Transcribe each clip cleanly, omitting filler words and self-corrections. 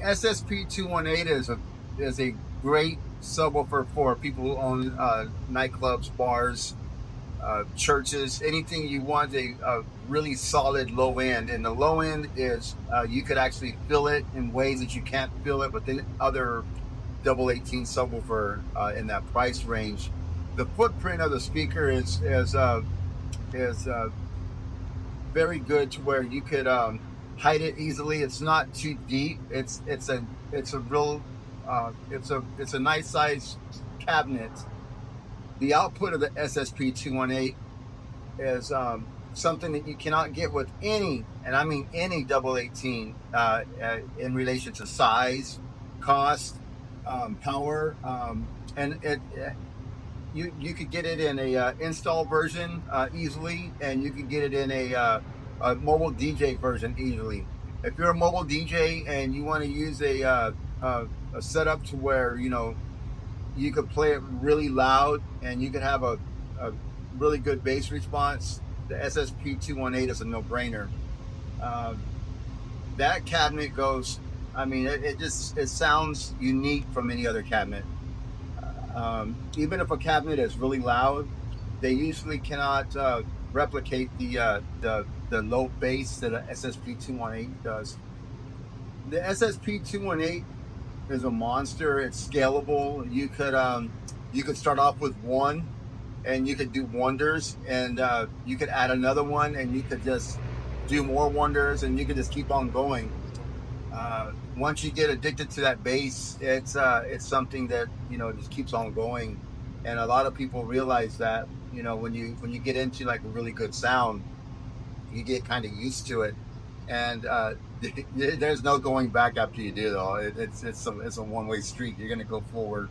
SSP218 is a great subwoofer for people who own nightclubs, bars, churches, anything you want a really solid low end. And the low end is you could actually fill it in ways that you can't fill it with the other double 18 subwoofer in that price range. The footprint of the speaker is very good to where you could hide it easily. It's not too deep. It's a nice size cabinet. The output of the SSP218 is something that you cannot get with any, and I mean any double 18 in relation to size, cost, power, and you could get it in a install version easily, and you could get it in a mobile DJ version easily. If you're a mobile DJ and you want to use a setup to where you could play it really loud and you could have a really good bass response, the SSP218 is a no-brainer. That cabinet goes, I mean, it sounds unique from any other cabinet. Even if a cabinet is really loud, they usually cannot replicate the low bass that an SSP218 does. The SSP218 is a monster. It's scalable. You could start off with one, and you could do wonders, and you could add another one, and you could just do more wonders, and you could just keep on going. Once you get addicted to that bass, it's something that just keeps on going, and a lot of people realize that when you get into like a really good sound, you get kind of used to it, and there's no going back after you do though. It's a one-way street. You're gonna go forward,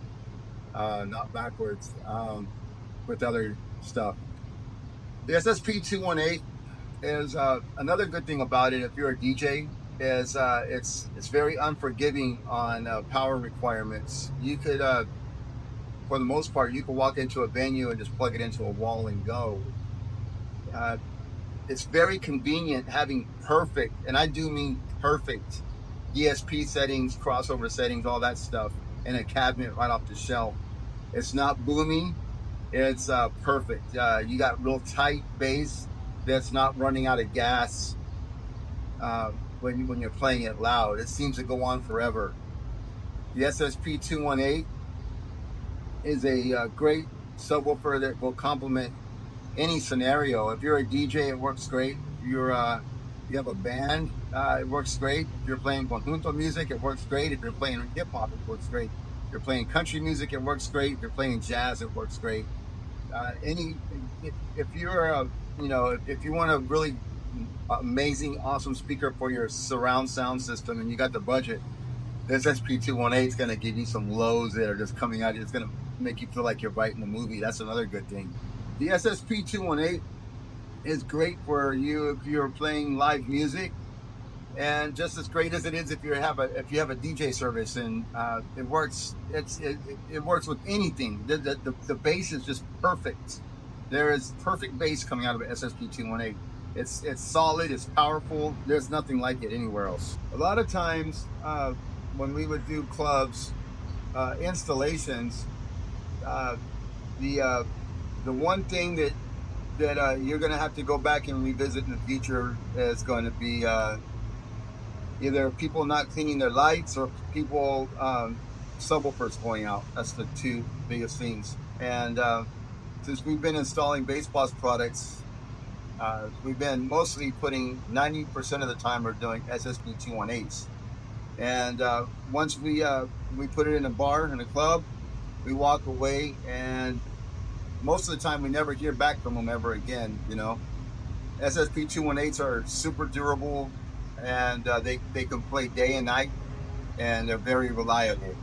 not backwards, with other stuff. The SSP218 is another good thing about it. If you're a DJ, is it's very unforgiving on power requirements. You could, for the most part, you could walk into a venue and just plug it into a wall and go. It's very convenient having perfect, and I do mean perfect, ESP settings, crossover settings, all that stuff in a cabinet right off the shelf. It's not boomy. It's perfect. You got real tight bass that's not running out of gas when you're playing it loud. It seems to go on forever. The SSP218 is a great subwoofer that will complement any scenario. If you're a DJ, it works great. If you have a band, it works great. If you're playing conjunto music, it works great. If you're playing hip hop, it works great. If you're playing country music, it works great. If you're playing jazz, it works great. If you're if you want a really amazing, awesome speaker for your surround sound system and you got the budget, this SSP218 is going to give you some lows that are just coming out. It's going to make you feel like you're right in the movie. That's another good thing. The SSP218 is great for you if you're playing live music, and just as great as it is if you have a DJ service, and it works. It works with anything. The bass is just perfect. There is perfect bass coming out of an SSP218. It's solid. It's powerful. There's nothing like it anywhere else. A lot of times when we would do clubs installations, the one thing that you're going to have to go back and revisit in the future is going to be either people not cleaning their lights or people subwoofers going out. That's the two biggest things. And since we've been installing BASSBOSS products, we've been mostly putting 90% of the time we're doing SSP218s. And once we put it in a bar, in a club, we walk away, and most of the time we never hear back from them ever again. SSP218s are super durable, and they can play day and night, and they're very reliable.